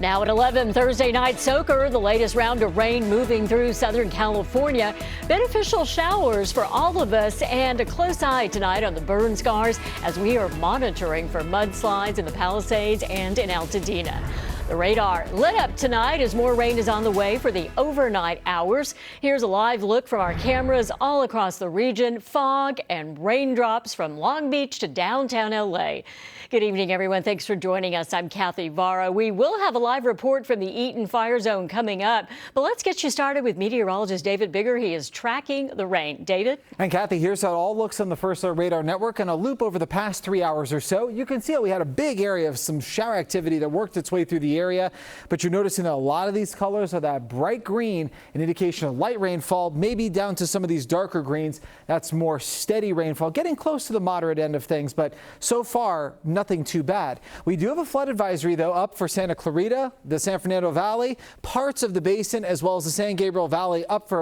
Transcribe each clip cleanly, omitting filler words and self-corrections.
Now at 11, Thursday night soaker, the latest round of rain moving through Southern California. Beneficial showers for all of us, and a close eye tonight on the burn scars as we are monitoring for mudslides in the Palisades and in Altadena. The radar lit up tonight as more rain is on the way for the overnight hours. Here's a live look from our cameras all across the region. Fog and raindrops from Long Beach to downtown L.A. Good evening, everyone. Thanks for joining us. I'm Kathy Vara. We will have a live report from the Eaton Fire Zone coming up, but let's get you started with meteorologist David Bigger. He is tracking the rain. David? And Kathy, here's how it all looks on the First Alert Radar Network. And a loop over the past 3 hours or so, you can see how we had a big area of some shower activity that worked its way through the area. But you're noticing that a lot of these colors are that bright green, an indication of light rainfall, maybe down to some of these darker greens. That's more steady rainfall, getting close to the moderate end of things. But so far, nothing too bad. We do have a flood advisory, though, up for Santa Clarita, the San Fernando Valley, parts of the basin, as well as the San Gabriel Valley, up for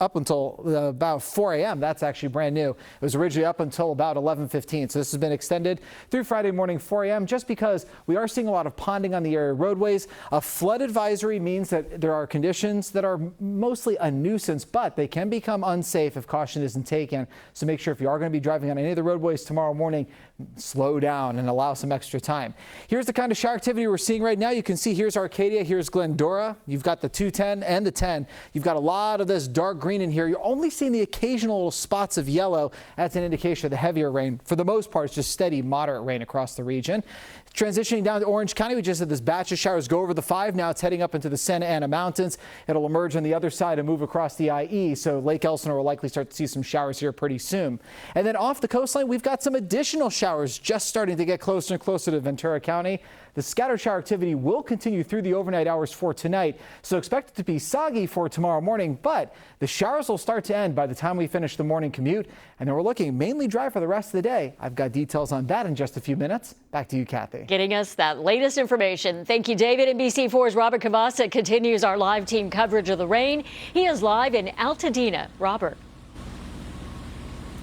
up until about 4 a.m. That's actually brand new. It was originally up until about 11:15. So this has been extended through Friday morning 4 a.m. just because we are seeing a lot of ponding on the area roadways. A flood advisory means that there are conditions that are mostly a nuisance, but they can become unsafe if caution isn't taken. So make sure if you are going to be driving on any of the roadways tomorrow morning, slow down and allow some extra time. Here's the kind of shower activity we're seeing right now. You can see here's Arcadia, here's Glendora. You've got the 210 and the 10. You've got a lot of this dark green in here. You're only seeing the occasional little spots of yellow. That's an indication of the heavier rain. For the most part, it's just steady, moderate rain across the region. Transitioning down to Orange County, we just had this batch of showers go over the 5. Now it's heading up into the Santa Ana Mountains. It'll emerge on the other side and move across the IE. So Lake Elsinore will likely start to see some showers here pretty soon. And then off the coastline, we've got some additional showers just starting to get closer and closer to Ventura County. The scattered shower activity will continue through the overnight hours for tonight, so expect it to be soggy for tomorrow morning, but the showers will start to end by the time we finish the morning commute, and then we're looking mainly dry for the rest of the day. I've got details on that in just a few minutes. Back to you, Kathy. Getting us that latest information. Thank you, David. NBC4's Robert Cavassa continues our live team coverage of the rain. He is live in Altadena. Robert.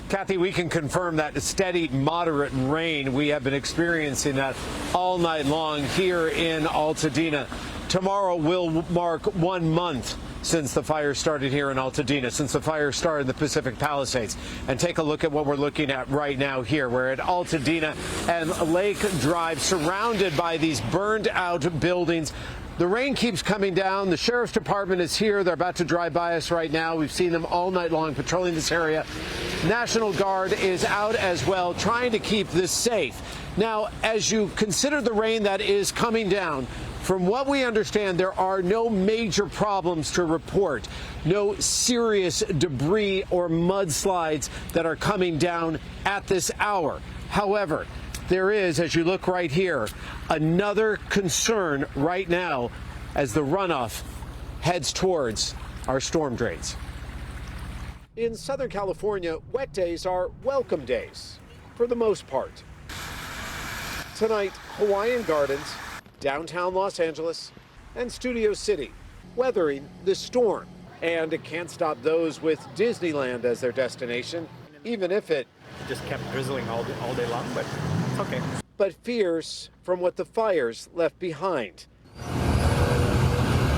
Kathy, we can confirm that steady, moderate rain. We have been experiencing that all night long here in Altadena. Tomorrow will mark 1 month since the fire started here in Altadena, since the fire started in the Pacific Palisades. And take a look at what we're looking at right now here. We're at Altadena and Lake Drive, surrounded by these burned out buildings. The rain keeps coming down. The sheriff's department is here. They're about to drive by us right now. We've seen them all night long patrolling this area. National Guard is out as well, trying to keep this safe. Now, as you consider the rain that is coming down, from what we understand, there are no major problems to report. No serious debris or mudslides that are coming down at this hour. However, there is, as you look right here, another concern right now as the runoff heads towards our storm drains. In Southern California, wet days are welcome days, for the most part. Tonight, Hawaiian Gardens, downtown Los Angeles, and Studio City, weathering the storm. And it can't stop those with Disneyland as their destination, even if it just kept drizzling all day long, but it's okay. But fears from what the fires left behind.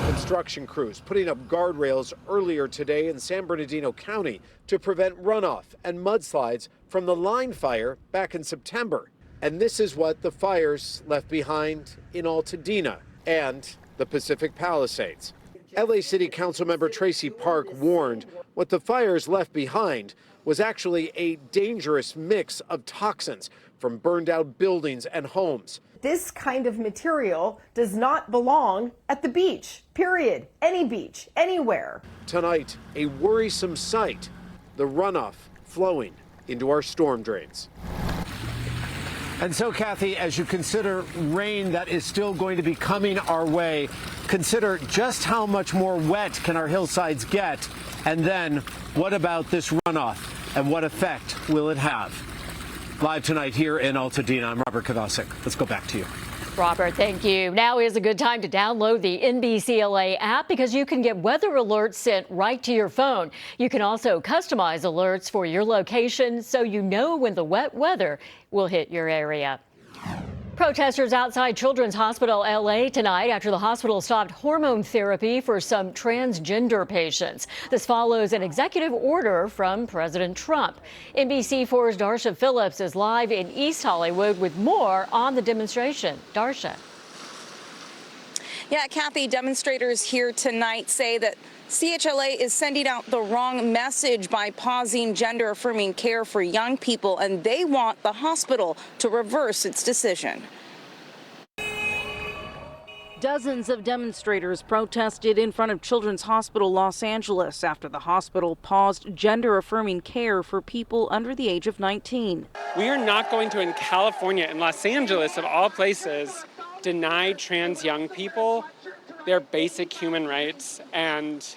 Construction crews putting up guardrails earlier today in San Bernardino County to prevent runoff and mudslides from the line fire back in September. And this is what the fires left behind in Altadena and the Pacific Palisades. LA City Councilmember Tracy Park warned what the fires left behind was actually a dangerous mix of toxins from burned out buildings and homes. This kind of material does not belong at the beach, period. Any beach, anywhere. Tonight, a worrisome sight, the runoff flowing into our storm drains. And so, Kathy, as you consider rain that is still going to be coming our way, consider just how much more wet can our hillsides get, and then what about this runoff and what effect will it have? Live tonight here in Altadena, I'm Robert Kovacik. Let's go back to you. Robert, thank you. Now is a good time to download the NBCLA app because you can get weather alerts sent right to your phone. You can also customize alerts for your location so you know when the wet weather will hit your area. Protesters outside Children's Hospital LA tonight after the hospital stopped hormone therapy for some transgender patients. This follows an executive order from President Trump. NBC4's Darsha Phillips is live in East Hollywood with more on the demonstration. Darsha. Yeah, Kathy, demonstrators here tonight say that CHLA is sending out the wrong message by pausing gender-affirming care for young people, and they want the hospital to reverse its decision. Dozens of demonstrators protested in front of Children's Hospital Los Angeles after the hospital paused gender-affirming care for people under the age of 19. We are not going to, in California, in Los Angeles of all places, deny trans young people their basic human rights and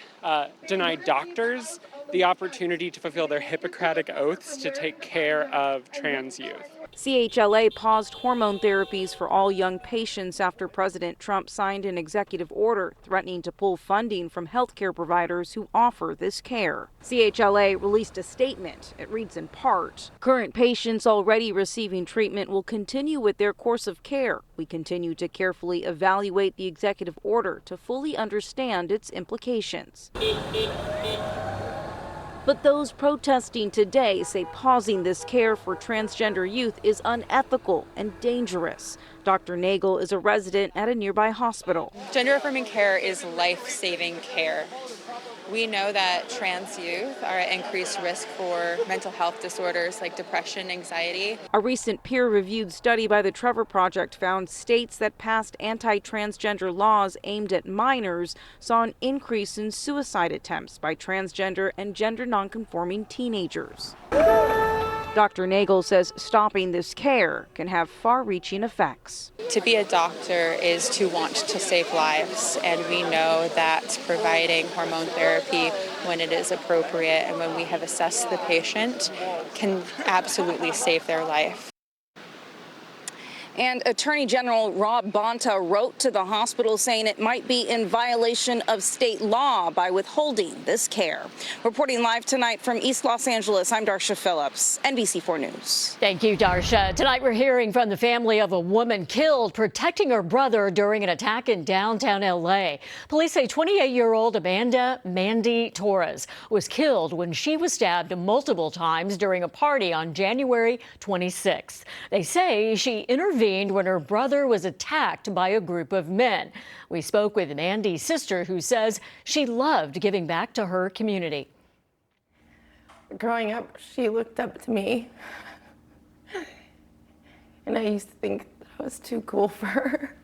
deny doctors the opportunity to fulfill their Hippocratic oaths to take care of trans youth. CHLA paused hormone therapies for all young patients after President Trump signed an executive order threatening to pull funding from healthcare providers who offer this care. CHLA released a statement. It reads in part, "Current patients already receiving treatment will continue with their course of care. We continue to carefully evaluate the executive order to fully understand its implications." But those protesting today say pausing this care for transgender youth is unethical and dangerous. Dr. Nagel is a resident at a nearby hospital. Gender-affirming care is life-saving care. We know that trans youth are at increased risk for mental health disorders like depression, anxiety. A recent peer-reviewed study by the Trevor Project found states that passed anti-transgender laws aimed at minors saw an increase in suicide attempts by transgender and gender nonconforming teenagers. Dr. Nagel says stopping this care can have far-reaching effects. To be a doctor is to want to save lives, and we know that providing hormone therapy when it is appropriate and when we have assessed the patient can absolutely save their life. And Attorney General Rob Bonta wrote to the hospital saying it might be in violation of state law by withholding this care. Reporting live tonight from East Los Angeles, I'm Darsha Phillips, NBC4 News. Thank you, Darsha. Tonight we're hearing from the family of a woman killed protecting her brother during an attack in downtown L.A. Police say 28-year-old Amanda Mandy Torres was killed when she was stabbed multiple times during a party on January 26th. They say she intervened when her brother was attacked by a group of men. We spoke with Mandy's sister, who says she loved giving back to her community. Growing up, she looked up to me, and I used to think that I was too cool for her.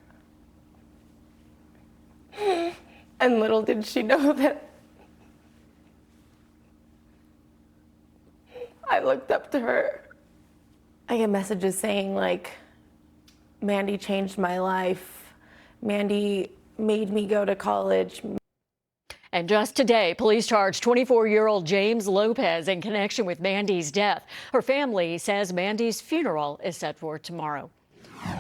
And little did she know that I looked up to her. I get messages saying, like, Mandy changed my life. Mandy made me go to college. And just today, police charged 24-year-old James Lopez in connection with Mandy's death. Her family says Mandy's funeral is set for tomorrow.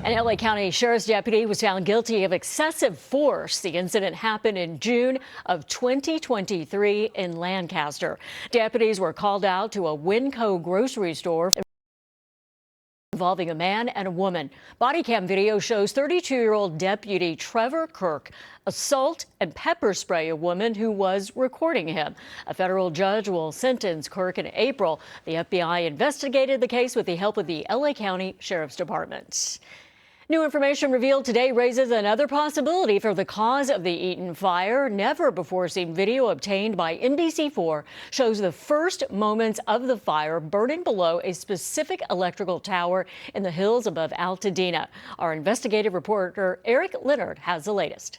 An L.A. County Sheriff's deputy was found guilty of excessive force. The incident happened in June of 2023 in Lancaster. Deputies were called out to a Winco grocery store involving a man and a woman. Body cam video shows 32-year-old Deputy Trevor Kirk assault and pepper spray a woman who was recording him. A federal judge will sentence Kirk in April. The FBI investigated the case with the help of the LA County Sheriff's Department. New information revealed today raises another possibility for the cause of the Eaton fire. Never before seen video obtained by NBC4 shows the first moments of the fire burning below a specific electrical tower in the hills above Altadena. Our investigative reporter Eric Leonard has the latest.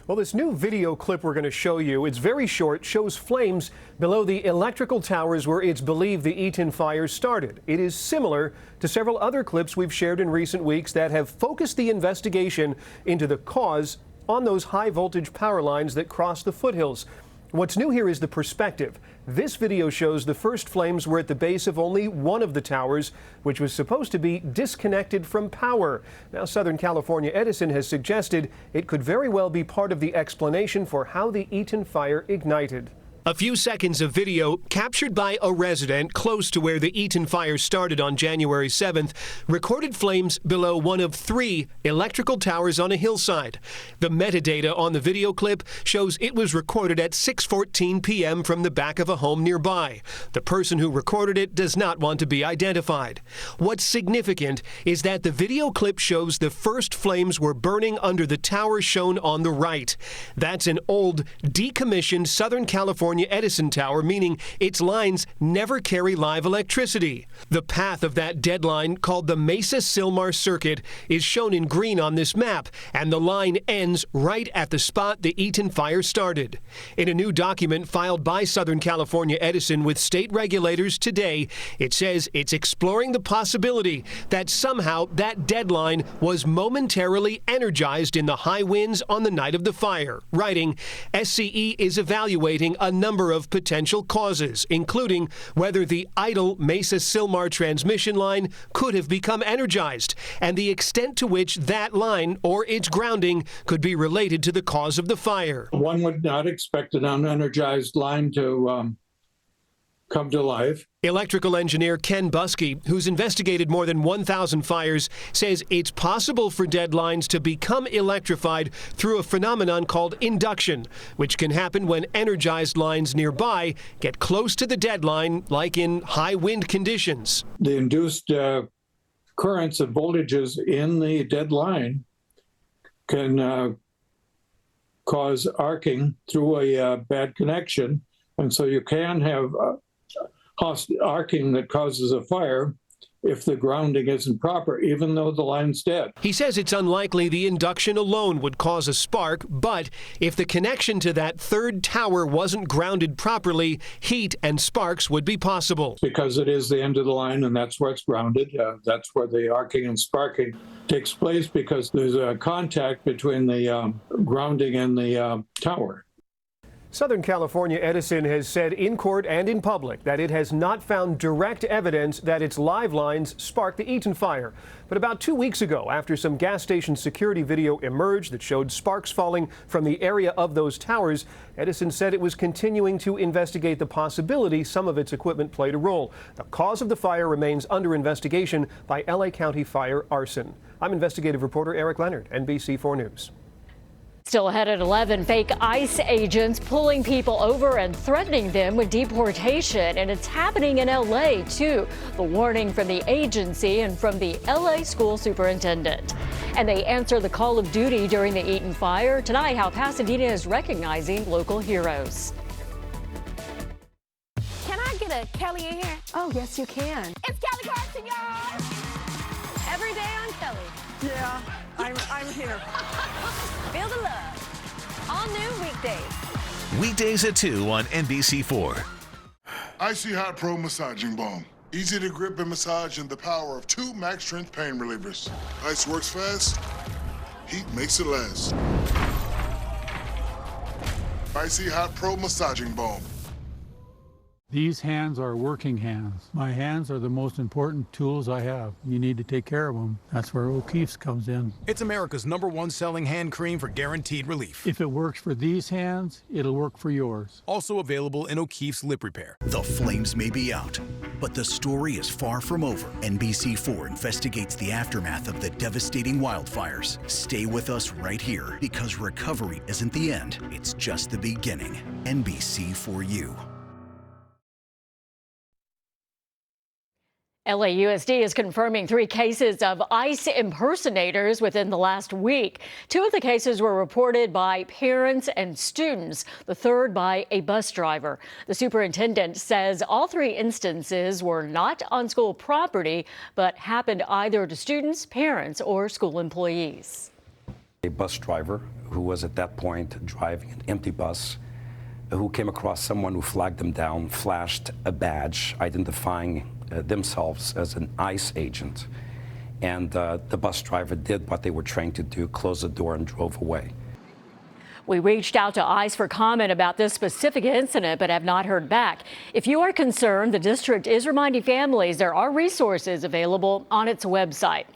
Well, this new video clip we're going to show you, it's very short, shows flames below the electrical towers where it's believed the Eaton fire started. It is similar to several other clips we've shared in recent weeks that have focused the investigation into the cause on those high voltage power lines that cross the foothills. What's new here is the perspective. This video shows the first flames were at the base of only one of the towers, which was supposed to be disconnected from power. Now, Southern California Edison has suggested it could very well be part of the explanation for how the Eaton fire ignited. A few seconds of video captured by a resident close to where the Eaton fire started on January 7th recorded flames below one of 3 electrical towers on a hillside. The metadata on the video clip shows it was recorded at 6:14 p.m. from the back of a home nearby. The person who recorded it does not want to be identified. What's significant is that the video clip shows the first flames were burning under the tower shown on the right. That's an old, decommissioned Southern California Edison tower, meaning its lines never carry live electricity. The path of that dead line, called the Mesa-Sylmar Circuit, is shown in green on this map, and the line ends right at the spot the Eaton fire started. In a new document filed by Southern California Edison with state regulators today, it says it's exploring the possibility that somehow that dead line was momentarily energized in the high winds on the night of the fire, writing, SCE is evaluating a number of potential causes, including whether the idle Mesa-Sylmar transmission line could have become energized, and the extent to which that line or its grounding could be related to the cause of the fire. One would not expect an unenergized line to come to life. Electrical engineer Ken Buskey, who's investigated more than 1,000 fires, says it's possible for dead lines to become electrified through a phenomenon called induction, which can happen when energized lines nearby get close to the dead line, like in high wind conditions. The induced currents and voltages in the dead line can cause arcing through a bad connection, and so you can have arcing that causes a fire if the grounding isn't proper, even though the line's dead. He says it's unlikely the induction alone would cause a spark, but if the connection to that third tower wasn't grounded properly, heat and sparks would be possible. Because it is the end of the line, and that's where it's grounded. That's where the arcing and sparking takes place, because there's a contact between the grounding and the tower. Southern California Edison has said in court and in public that it has not found direct evidence that its live lines sparked the Eaton fire. But about 2 weeks ago, after some gas station security video emerged that showed sparks falling from the area of those towers, Edison said it was continuing to investigate the possibility some of its equipment played a role. The cause of the fire remains under investigation by LA County Fire Arson. I'm investigative reporter Eric Leonard, NBC4 News. Still ahead at 11, fake ICE agents pulling people over and threatening them with deportation. And it's happening in L.A., too. The warning from the agency and from the L.A. school superintendent. And they answer the call of duty during the Eaton fire. Tonight, how Pasadena is recognizing local heroes. Can I get a Kelly in here? Oh, yes, you can. It's Kelly Clarkson, y'all! Every day on Kelly. Yeah, I'm here. Feel the love. All new weekdays. Weekdays at 2 on NBC4. Icy Hot Pro Massaging Balm. Easy to grip and massage, and the power of 2 max strength pain relievers. Ice works fast, heat makes it last. Icy Hot Pro Massaging Balm. These hands are working hands. My hands are the most important tools I have. You need to take care of them. That's where O'Keeffe's comes in. It's America's #1 selling hand cream for guaranteed relief. If it works for these hands, it'll work for yours. Also available in O'Keeffe's Lip Repair. The flames may be out, but the story is far from over. NBC4 investigates the aftermath of the devastating wildfires. Stay with us right here, because recovery isn't the end. It's just the beginning. NBC4U. LAUSD is confirming 3 cases of ICE impersonators within the last week. 2 of the cases were reported by parents and students, the third by a bus driver. The superintendent says all 3 instances were not on school property, but happened either to students, parents, or school employees. A bus driver who was at that point driving an empty bus, who came across someone who flagged them down, flashed a badge identifying themselves as an ICE agent, and the bus driver did what they were trained to do, closed the door and drove away. We reached out to ICE for comment about this specific incident, but have not heard back. If you are concerned, the district is reminding families there are resources available on its website.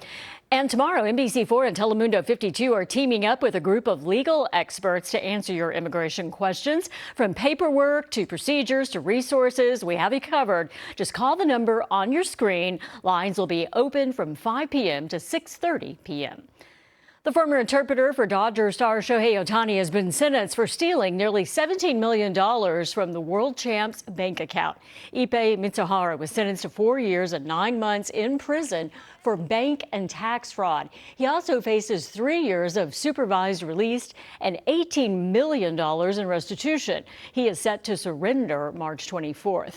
And tomorrow, NBC4 and Telemundo 52 are teaming up with a group of legal experts to answer your immigration questions. From paperwork to procedures to resources, we have you covered. Just call the number on your screen. Lines will be open from 5 p.m. to 6:30 p.m. The former interpreter for Dodger star Shohei Ohtani has been sentenced for stealing nearly $17 million from the world champ's bank account. Ippei Mitsuhara was sentenced to 4 years and 9 months in prison for bank and tax fraud. He also faces 3 years of supervised release and $18 million in restitution. He is set to surrender March 24th.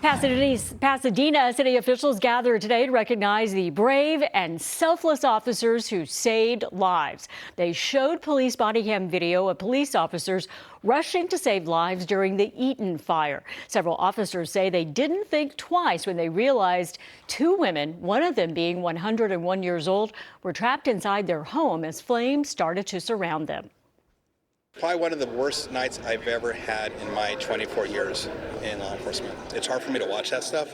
Pasadena city officials gathered today to recognize the brave and selfless officers who saved lives. They showed police body cam video of police officers rushing to save lives during the Eaton fire. Several officers say they didn't think twice when they realized 2 women, one of them being 101 years old, were trapped inside their home as flames started to surround them. Probably one of the worst nights I've ever had in my 24 years in law enforcement. It's hard for me to watch that stuff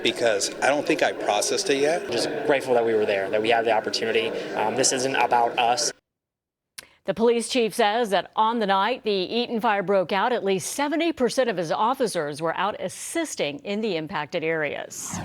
because I don't think I processed it yet. Just grateful that we were there, that we had the opportunity. This isn't about us. The police chief says that on the night the Eaton fire broke out, at least 70% of his officers were out assisting in the impacted areas.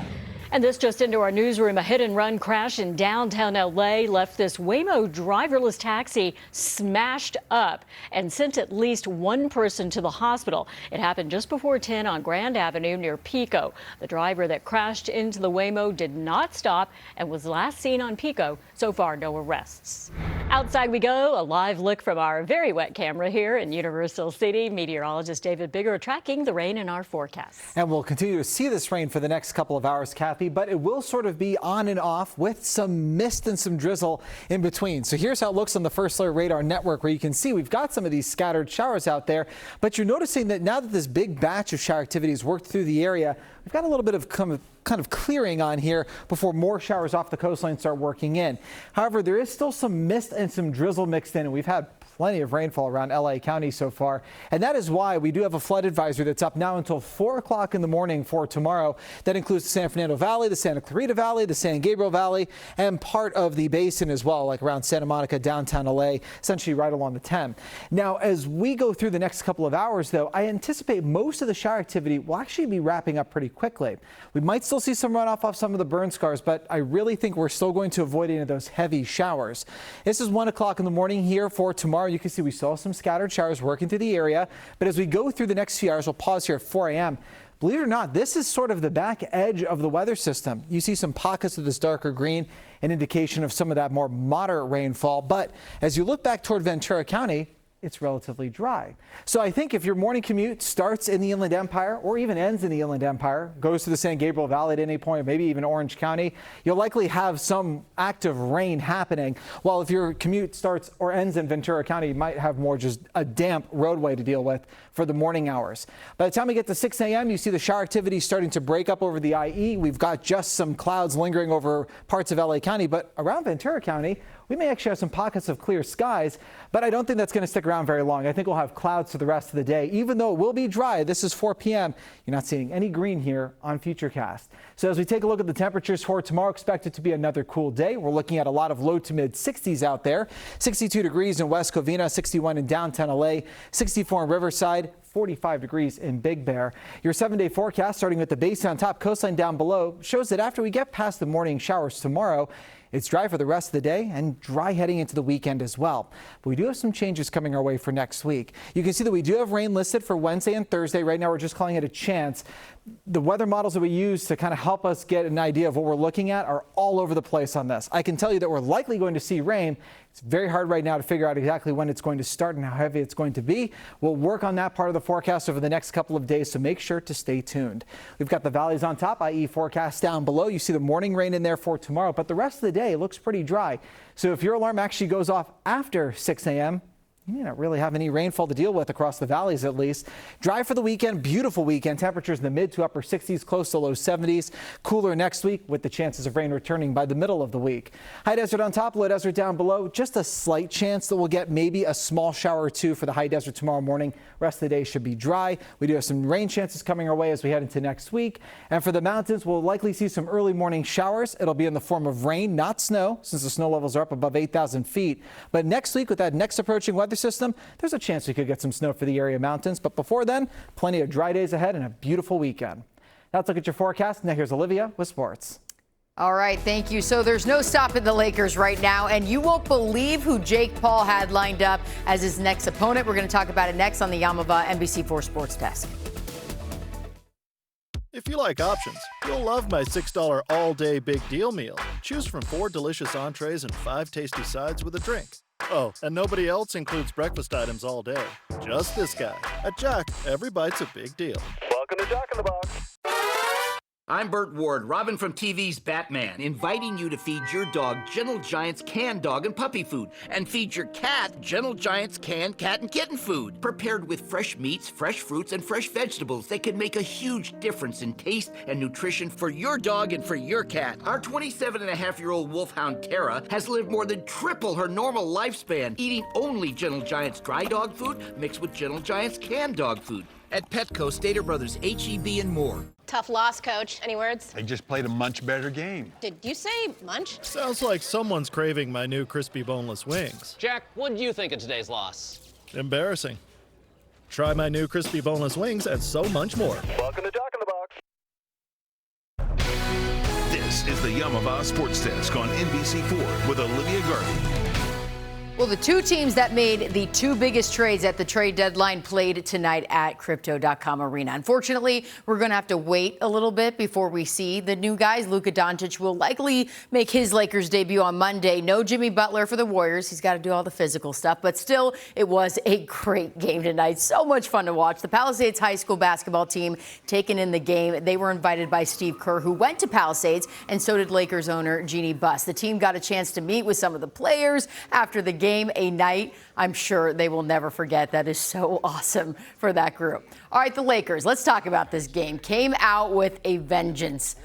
And this just into our newsroom. A hit-and-run crash in downtown L.A. left this Waymo driverless taxi smashed up and sent at least 1 person to the hospital. It happened just before 10 on Grand Avenue near Pico. The driver that crashed into the Waymo did not stop and was last seen on Pico. So far, no arrests. Outside we go, a live look from our very wet camera here in Universal City. Meteorologist David Bigger tracking the rain in our forecast. And we'll continue to see this rain for the next couple of hours, Kathy, but it will sort of be on and off with some mist and some drizzle in between. So here's how it looks on the First Alert Radar Network, where you can see we've got some of these scattered showers out there, but you're noticing that now that this big batch of shower activity has worked through the area, we've got a little bit of kind of clearing on here before more showers off the coastline start working in. However, there is still some mist and some drizzle mixed in, and we've had plenty of rainfall around LA County so far. And that is why we do have a flood advisory that's up now until 4 o'clock in the morning for tomorrow. That includes the San Fernando Valley, the Santa Clarita Valley, the San Gabriel Valley, and part of the basin as well, like around Santa Monica, downtown LA, essentially right along the 10. Now, as we go through the next couple of hours, though, I anticipate most of the shower activity will actually be wrapping up pretty quickly. We might still see some runoff off some of the burn scars, but I really think we're still going to avoid any of those heavy showers. This is 1 o'clock in the morning here for tomorrow. You can see we saw some scattered showers working through the area, but as we go through the next few hours, we'll pause here at 4 a.m. Believe it or not, this is sort of the back edge of the weather system. You see some pockets of this darker green, an indication of some of that more moderate rainfall. But as you look back toward Ventura County, it's relatively dry. So I think if your morning commute starts in the Inland Empire or even ends in the Inland Empire, goes to the San Gabriel Valley at any point, maybe even Orange County, you'll likely have some active rain happening. While if your commute starts or ends in Ventura County, you might have more just a damp roadway to deal with for the morning hours. By the time we get to 6 a.m., you see the shower activity starting to break up over the IE. We've got just some clouds lingering over parts of LA County, but around Ventura County, we may actually have some pockets of clear skies, but I don't think that's going to stick around very long. I think we'll have clouds for the rest of the day. Even though it will be dry, this is 4 p.m., you're not seeing any green here on Futurecast. So as we take a look at the temperatures for tomorrow, expect it to be another cool day. We're looking at a lot of low to mid 60s out there. 62 degrees in West Covina, 61 in downtown LA, 64 in Riverside, 45 degrees in Big Bear. Your 7-day forecast, starting with the basin on top, coastline down below, shows that after we get past the morning showers tomorrow, it's dry for the rest of the day and dry heading into the weekend as well. But we do have some changes coming our way for next week. You can see that we do have rain listed for Wednesday and Thursday. Right now, we're just calling it a chance. The weather models that we use to kind of help us get an idea of what we're looking at are all over the place on this. I can tell you that we're likely going to see rain. It's very hard right now to figure out exactly when it's going to start and how heavy it's going to be. We'll work on that part of the forecast over the next couple of days, so make sure to stay tuned. We've got the valleys on top, i.e. forecast down below. You see the morning rain in there for tomorrow, but the rest of the day looks pretty dry. So if your alarm actually goes off after 6 a.m., You may not really have any rainfall to deal with across the valleys, at least. Dry for the weekend, beautiful weekend. Temperatures in the mid to upper 60s, close to low 70s. Cooler next week with the chances of rain returning by the middle of the week. High desert on top, low desert down below. Just a slight chance that we'll get maybe a small shower or two for the high desert tomorrow morning. Rest of the day should be dry. We do have some rain chances coming our way as we head into next week. And for the mountains, we'll likely see some early morning showers. It'll be in the form of rain, not snow, since the snow levels are up above 8,000 feet. But next week, with that next approaching weather system, there's a chance we could get some snow for the area mountains. But before then, plenty of dry days ahead and a beautiful weekend. Now let's look at your forecast. Now here's Olivia with sports. All right, thank you. So there's no stopping the Lakers right now, and you won't believe who Jake Paul had lined up as his next opponent. We're going to talk about it next on the Yamava NBC4 Sports Desk. If you like options, you'll love my $6 all-day big deal meal. Choose from 4 delicious entrees and 5 tasty sides with a drink. Oh, and nobody else includes breakfast items all day. Just this guy. At Jack, every bite's a big deal. Welcome to Jack in the Box. I'm Burt Ward, Robin from TV's Batman, inviting you to feed your dog Gentle Giant's canned dog and puppy food, and feed your cat Gentle Giant's canned cat and kitten food. Prepared with fresh meats, fresh fruits, and fresh vegetables, they can make a huge difference in taste and nutrition for your dog and for your cat. Our 27-and-a-half-year-old wolfhound Tara has lived more than triple her normal lifespan, eating only Gentle Giant's dry dog food mixed with Gentle Giant's canned dog food. At Petco, Stater Brothers, H-E-B, and more. Tough loss, Coach. Any words? They just played a much better game. Did you say munch? Sounds like someone's craving my new crispy boneless wings. Jack, what did you think of today's loss? Embarrassing. Try my new crispy boneless wings and so much more. Welcome to Jack in the Box. This is the Yamava Sports Desk on NBC4 with Olivia Garvey. Well, the two teams that made the two biggest trades at the trade deadline played tonight at Crypto.com Arena. Unfortunately, we're going to have to wait a little bit before we see the new guys. Luka Doncic will likely make his Lakers debut on Monday. No Jimmy Butler for the Warriors. He's got to do all the physical stuff. But still, it was a great game tonight. So much fun to watch. The Palisades High School basketball team taking in the game. They were invited by Steve Kerr, who went to Palisades, and so did Lakers owner Jeannie Buss. The team got a chance to meet with some of the players after the game, a night I'm sure they will never forget. That is so awesome for that group. All right, the Lakers, let's talk about this game. Came out with a vengeance.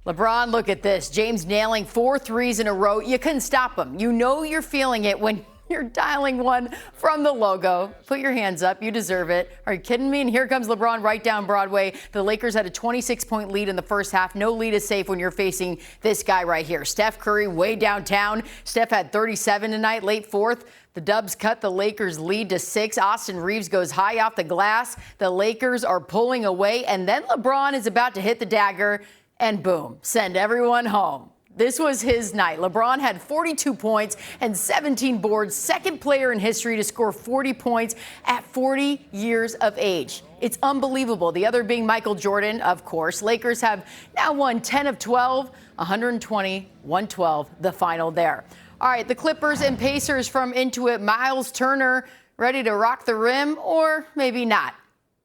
LeBron, look at this. James nailing 4 threes in a row. You couldn't stop him. You know you're feeling it when you're dialing one from the logo. Put your hands up. You deserve it. Are you kidding me? And here comes LeBron right down Broadway. The Lakers had a 26-point lead in the first half. No lead is safe when you're facing this guy right here. Steph Curry way downtown. Steph had 37 tonight, late fourth. The Dubs cut the Lakers' lead to 6. Austin Reeves goes high off the glass. The Lakers are pulling away, and then LeBron is about to hit the dagger, and boom, send everyone home. This was his night. LeBron had 42 points and 17 boards, second player in history to score 40 points at 40 years of age. It's unbelievable. The other being Michael Jordan, of course. Lakers have now won 10 of 12, 120, 112, the final there. All right, the Clippers and Pacers from Intuit. Miles Turner ready to rock the rim, or maybe not.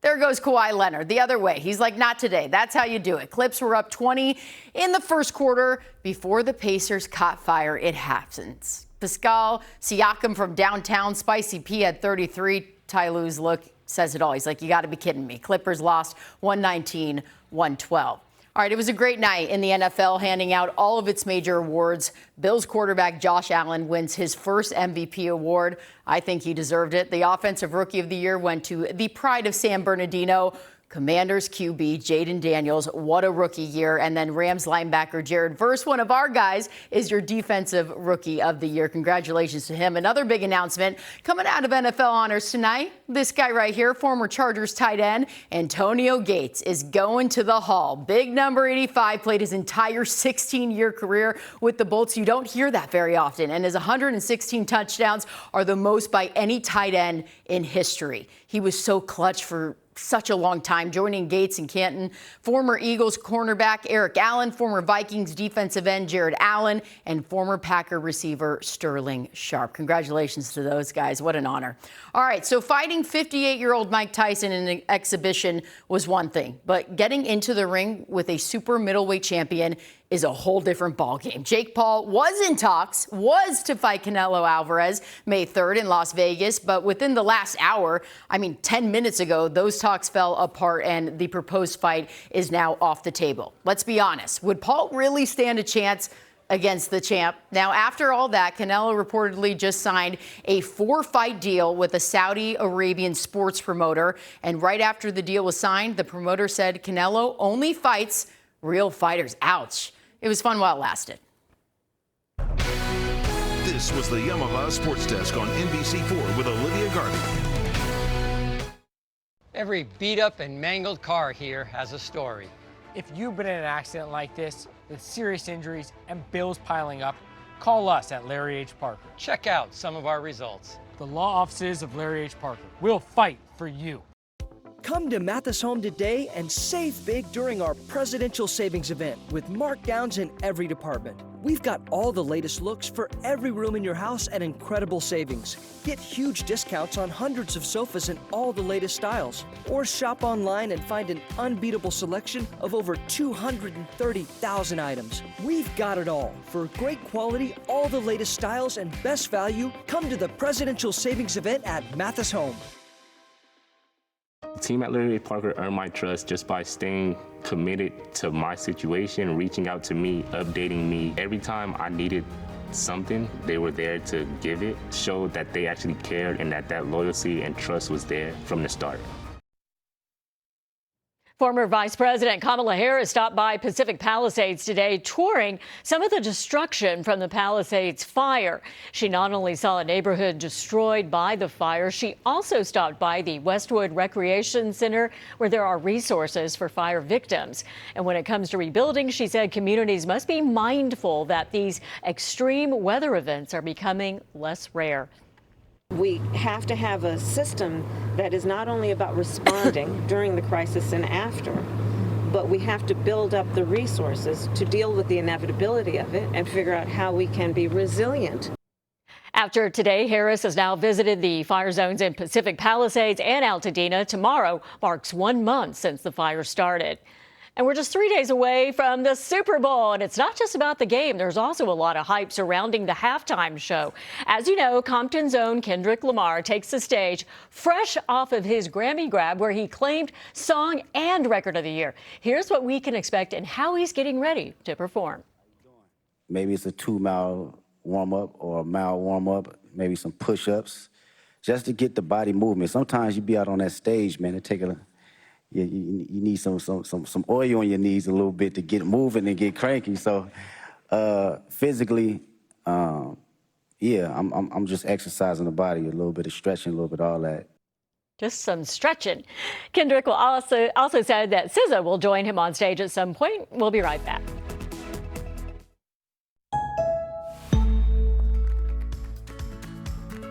There goes Kawhi Leonard the other way. He's like, not today. That's how you do it. Clips were up 20 in the first quarter before the Pacers caught fire. It happens. Pascal Siakam from downtown. Spicy P had 33. Ty Lue's look says it all. He's like, you got to be kidding me. Clippers lost 119-112. All right, it was a great night in the NFL, handing out all of its major awards. Bills quarterback Josh Allen wins his first MVP award. I think he deserved it. The Offensive Rookie of the Year went to the pride of San Bernardino, Commanders QB Jaden Daniels. What a rookie year. And then Rams linebacker Jared Verse, one of our guys, is your Defensive Rookie of the Year. Congratulations to him. Another big announcement coming out of NFL honors tonight. This guy right here, former Chargers tight end Antonio Gates, is going to the Hall. Big number 85, played his entire 16-year career with the Bolts. You don't hear that very often. And his 116 touchdowns are the most by any tight end in history. He was so clutch for such a long time, joining Gates and Canton. Former Eagles cornerback Eric Allen, former Vikings defensive end Jared Allen, and former Packer receiver Sterling Sharp. Congratulations to those guys. What an honor. All right, so fighting 58-year-old Mike Tyson in an exhibition was one thing, but getting into the ring with a super middleweight champion is a whole different ballgame. Jake Paul was in talks, was to fight Canelo Alvarez May 3rd in Las Vegas, but within the last hour, 10 minutes ago, those talks fell apart and the proposed fight is now off the table. Let's be honest, would Paul really stand a chance against the champ? Now, after all that, Canelo reportedly just signed a 4-fight deal with a Saudi Arabian sports promoter. And right after the deal was signed, the promoter said Canelo only fights real fighters. Ouch. It was fun while it lasted. This was the Yamaha Sports Desk on NBC4 with Olivia Garvey. Every beat up and mangled car here has a story. If you've been in an accident like this with serious injuries and bills piling up, call us at Larry H. Parker. Check out some of our results. The law offices of Larry H. Parker will fight for you. Come to Mathis Home today and save big during our presidential savings event with markdowns in every department. We've got all the latest looks for every room in your house at incredible savings. Get huge discounts on hundreds of sofas in all the latest styles. Or shop online and find an unbeatable selection of over 230,000 items. We've got it all. For great quality, all the latest styles, and best value, come to the presidential savings event at Mathis Home. The team at Larry H. Parker earned my trust just by staying committed to my situation, reaching out to me, updating me. Every time I needed something, they were there to give it, showed that they actually cared and that loyalty and trust was there from the start. Former Vice President Kamala Harris stopped by Pacific Palisades today, touring some of the destruction from the Palisades fire. She not only saw a neighborhood destroyed by the fire, she also stopped by the Westwood Recreation Center, where there are resources for fire victims. And when it comes to rebuilding, she said communities must be mindful that these extreme weather events are becoming less rare. We have to have a system that is not only about responding during the crisis and after, but we have to build up the resources to deal with the inevitability of it and figure out how we can be resilient. After today, Harris has now visited the fire zones in Pacific Palisades and Altadena. Tomorrow marks 1 month since the fire started. And we're just 3 days away from the Super Bowl. And it's not just about the game. There's also a lot of hype surrounding the halftime show. As you know, Compton's own Kendrick Lamar takes the stage fresh off of his Grammy grab, where he claimed Song and Record of the Year. Here's what we can expect and how he's getting ready to perform. Maybe it's a 2-mile warm-up or a mile warm-up, maybe some push-ups, just to get the body movement. Sometimes you be out on that stage, man, it take you need some oil on your knees a little bit to get moving and get cranky. So physically, I'm just exercising the body, a little bit of stretching, a little bit of all that. Just some stretching. Kendrick will also said that SZA will join him on stage at some point. We'll be right back.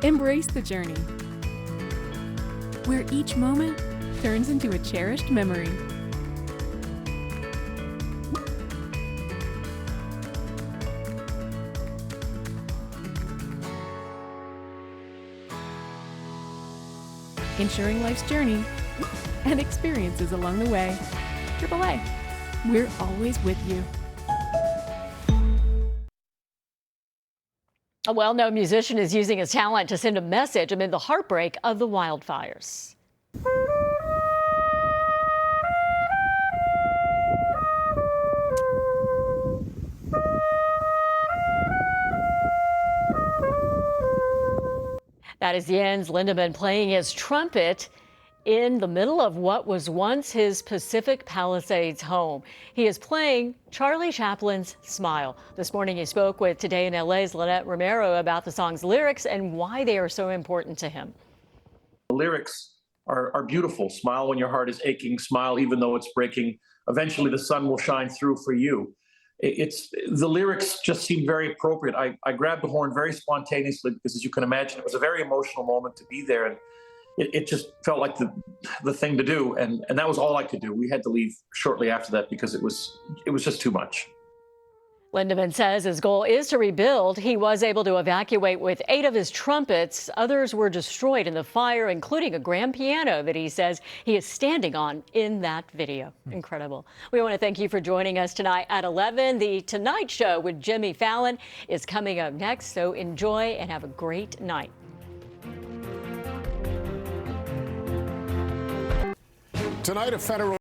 Embrace the journey, where each moment turns into a cherished memory. Ensuring life's journey and experiences along the way. AAA, we're always with you. A well-known musician is using his talent to send a message amid the heartbreak of the wildfires. That is Jens Lindemann playing his trumpet in the middle of what was once his Pacific Palisades home. He is playing Charlie Chaplin's Smile. This morning he spoke with Today in LA's Lynette Romero about the song's lyrics and why they are so important to him. The lyrics are beautiful. Smile when your heart is aching, smile even though it's breaking. Eventually the sun will shine through for you. The lyrics just seemed very appropriate. I grabbed the horn very spontaneously because, as you can imagine, it was a very emotional moment to be there, and it just felt like the thing to do, and that was all I could do. We had to leave shortly after that because it was just too much. Lindemann says his goal is to rebuild. He was able to evacuate with 8 of his trumpets. Others were destroyed in the fire, including a grand piano that he says he is standing on in that video. Incredible. We want to thank you for joining us tonight at 11. The Tonight Show with Jimmy Fallon is coming up next, so enjoy and have a great night. Tonight, a federal